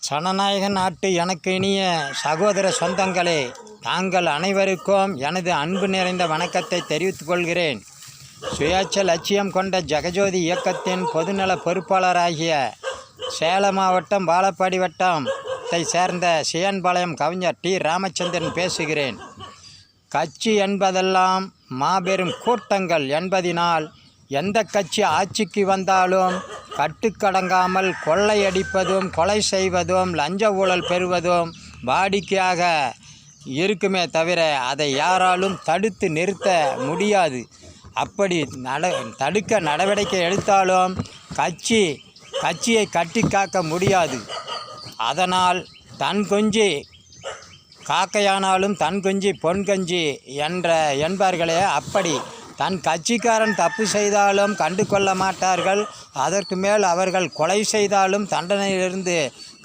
சனநாயக நாட்டு எனக்கு இனிய சகோதர சொந்தங்களே, தாங்கள் அனைவருக்கும் எனது அன்பு நிறைந்த வணக்கத்தை தெரிவித்துக் கொள்கிறேன். சுயேட்சை லட்சியம் கொண்ட ஜெகஜோதி இயக்கத்தின் பொதுநல பொறுப்பாளராகிய சேலம் மாவட்டம் வாழப்பாடி வட்டத்தை சேர்ந்த சியன்பாளையம் கவிஞர் டி. ராமச்சந்திரன் பேசுகிறேன். கட்சி என்பதெல்லாம் மாபெரும் கூட்டங்கள் என்பதினால் எந்த கட்சி ஆட்சிக்கு வந்தாலும் கட்டுக்கடங்காமல் கொள்ளையடிப்பதும் கொலை செய்வதும் லஞ்ச ஊழல் பெறுவதும் வாடிக்கையாக இருக்குமே தவிர அதை யாராலும் தடுத்து நிறுத்த முடியாது. அப்படி தடுக்க நடவடிக்கை எடுத்தாலும் கட்சியை கட்டி காக்க முடியாது. அதனால் தன் குஞ்சு காக்கையானாலும் தன் குஞ்சு பொன் கஞ்சி என்பார்களே, அப்படி தன் கட்சிக்காரன் தப்பு செய்தாலும் கண்டு கொள்ள மாட்டார்கள். அதற்கு மேல் அவர்கள் கொலை செய்தாலும் தண்டனையிலிருந்து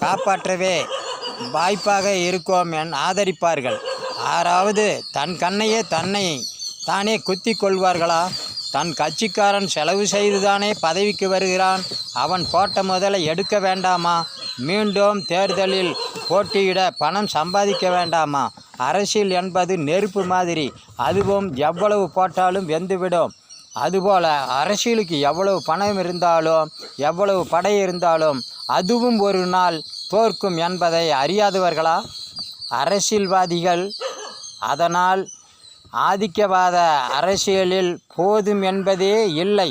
காப்பாற்றவே வாய்ப்பாக இருக்கும் ஆதரிப்பார்கள். ஆறாவது தன் கண்ணையே தானே குத்தி கொள்வார்களா? தன் கட்சிக்காரன் செலவு செய்துதானே பதவிக்கு வருகிறான், அவன் போட்ட முதலை எடுக்க வேண்டாமா? மீண்டும் தேர்தலில் போட்டியிட பணம் சம்பாதிக்க வேண்டாமா? அரசியல் என்பது நெருப்பு மாதிரி, அதுவும் எவ்வளவு போட்டாலும் வெந்துவிடும். அதுபோல் அரசியலுக்கு எவ்வளவு பணம் இருந்தாலும் எவ்வளவு படை இருந்தாலும் அதுவும் ஒரு நாள் தோற்கும் என்பதை அறியாதவர்களா அரசியல்வாதிகள்? அதனால் ஆதிக்கவாத அரசியலில் போதும் என்பதே இல்லை.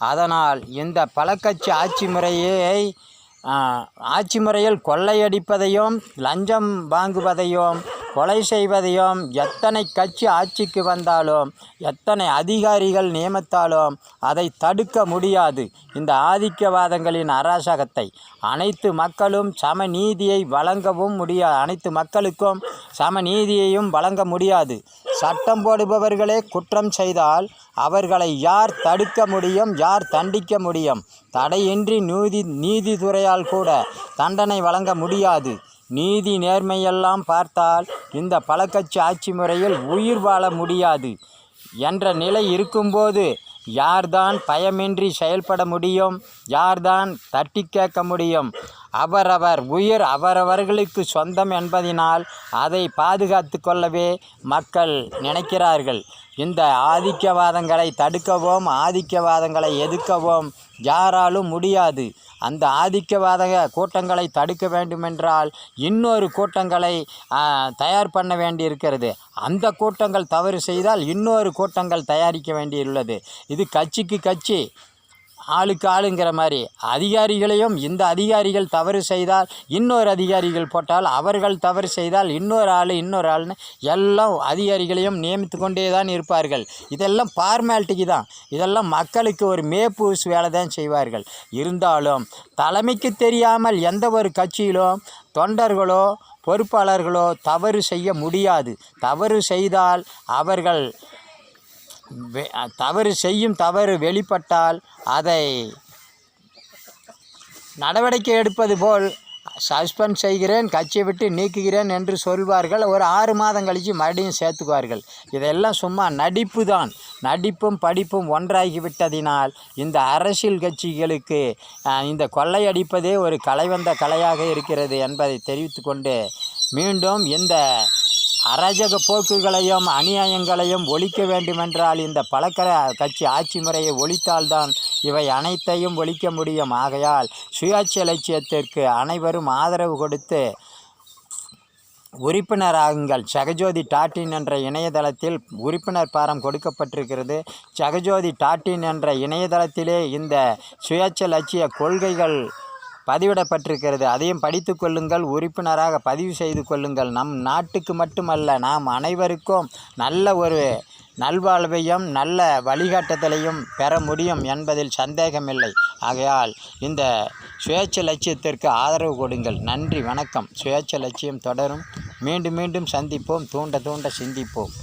அதனால் இந்த பலகட்சி ஆட்சி முறையில் கொள்ளையடிப்பதையும் லஞ்சம் வாங்குவதையும் கொலை செய்வதையும் எத்தனை கட்சி ஆட்சிக்கு வந்தாலும் எத்தனை அதிகாரிகள் நியமித்தாலும் அதை தடுக்க முடியாது. இந்த ஆதிக்கவாதங்களின் அராசகத்தை அனைத்து மக்களும் சமநீதியை வழங்கவும் முடியாது. அனைத்து மக்களுக்கும் சமநீதியையும் வழங்க முடியாது. சட்டம் போடுபவர்களே குற்றம் செய்தால் அவர்களை யார் தடுக்க முடியும், யார் தண்டிக்க முடியும்? தடையின்றி நீதித்துறையால் கூட தண்டனை வழங்க முடியாது. நீதி நேர்மையெல்லாம் பார்த்தால் இந்த பலகட்சி ஆட்சி முறையில் உயிர் வாழ முடியாது என்ற நிலை இருக்கும்போது யார்தான் பயமின்றி செயல்பட முடியும்? யார்தான் தட்டி கேட்க முடியும்? அவரவர் உயிர் அவரவர்களுக்கு சொந்தம் என்பதினால் அதை பாதுகாத்து கொள்ளவே மக்கள் நினைக்கிறார்கள். இந்த ஆதிக்கவாதங்களை தடுக்கவும் ஆதிக்கவாதங்களை எதிர்க்கவும் யாராலும் முடியாது. அந்த ஆதிக்கவாத கூட்டங்களை தடுக்க வேண்டுமென்றால் இன்னொரு கூட்டங்களை தயார் பண்ண வேண்டியிருக்கிறது. அந்த கூட்டங்கள் தவறு செய்தால் இன்னொரு கூட்டங்கள் தயாரிக்க வேண்டியுள்ளது. இது கட்சிக்கு கட்சி ஆளுக்கு ஆளுங்கிற மாதிரி அதிகாரிகளையும் இந்த அதிகாரிகள் தவறு செய்தால் இன்னொரு அதிகாரிகள் போட்டால், அவர்கள் தவறு செய்தால் இன்னொரு ஆள்னு எல்லாம் அதிகாரிகளையும் நியமித்து கொண்டே தான் இருப்பார்கள். இதெல்லாம் ஃபார்மாலிட்டிக்கு தான். இதெல்லாம் மக்களுக்கு ஒரு மேப்பூஸ் வேலை தான் செய்வார்கள். இருந்தாலும் தலைமைக்கு தெரியாமல் எந்த ஒரு கட்சியிலும் தொண்டர்களோ பொறுப்பாளர்களோ தவறு செய்ய முடியாது. தவறு செய்தால் அவர்கள் தவறு வெளிப்பட்டால் அதை நடவடிக்கை எடுப்பது போல் சஸ்பெண்ட் செய்கிறேன், கட்சியை விட்டு நீக்குகிறேன் என்று சொல்வார்கள். ஒரு 6 மாதம் கழித்து மறுபடியும் சேர்த்துக்குவார்கள். இதெல்லாம் சும்மா நடிப்பு தான். நடிப்பும் படிப்பும் ஒன்றாகிவிட்டதினால் இந்த அரசியல் கட்சிகளுக்கு இந்த கொள்ளையடிப்பதே ஒரு கலைவந்த கலையாக இருக்கிறது என்பதை தெரிவித்து கொண்டு மீண்டும் இந்த அராஜக போக்குகளையும் அநியாயங்களையும் ஒழிக்க வேண்டுமென்றால் இந்த கட்சி ஆட்சி முறையை ஒழித்தால்தான் இவை அனைத்தையும் ஒழிக்க முடியும். ஆகையால் சுயாட்சி லட்சியத்திற்கு அனைவரும் ஆதரவு கொடுத்து உறுப்பினராகுங்கள். ஜெகஜோதி.in என்ற இணையதளத்தில் உறுப்பினர் பாரம் கொடுக்கப்பட்டிருக்கிறது. ஜெகஜோதி.in என்ற இணையதளத்திலே இந்த சுயாட்சி லட்சிய கொள்கைகள் பதிவிடப்பட்டிருக்கிறது. அதையும் படித்து கொள்ளுங்கள், உறுப்பினராக பதிவு செய்து கொள்ளுங்கள். நம் நாட்டுக்கு மட்டுமல்ல, நாம் அனைவருக்கும் நல்ல ஒரு நல்வாழ்வையும் நல்ல வழிகாட்டுதலையும் பெற முடியும் என்பதில் சந்தேகமில்லை. ஆகையால் இந்த சுயேட்சை லட்சியத்திற்கு ஆதரவு கொடுங்கள். நன்றி, வணக்கம். சுயேட்சை லட்சியம் தொடரும். மீண்டும் சந்திப்போம். தூண்ட சிந்திப்போம்.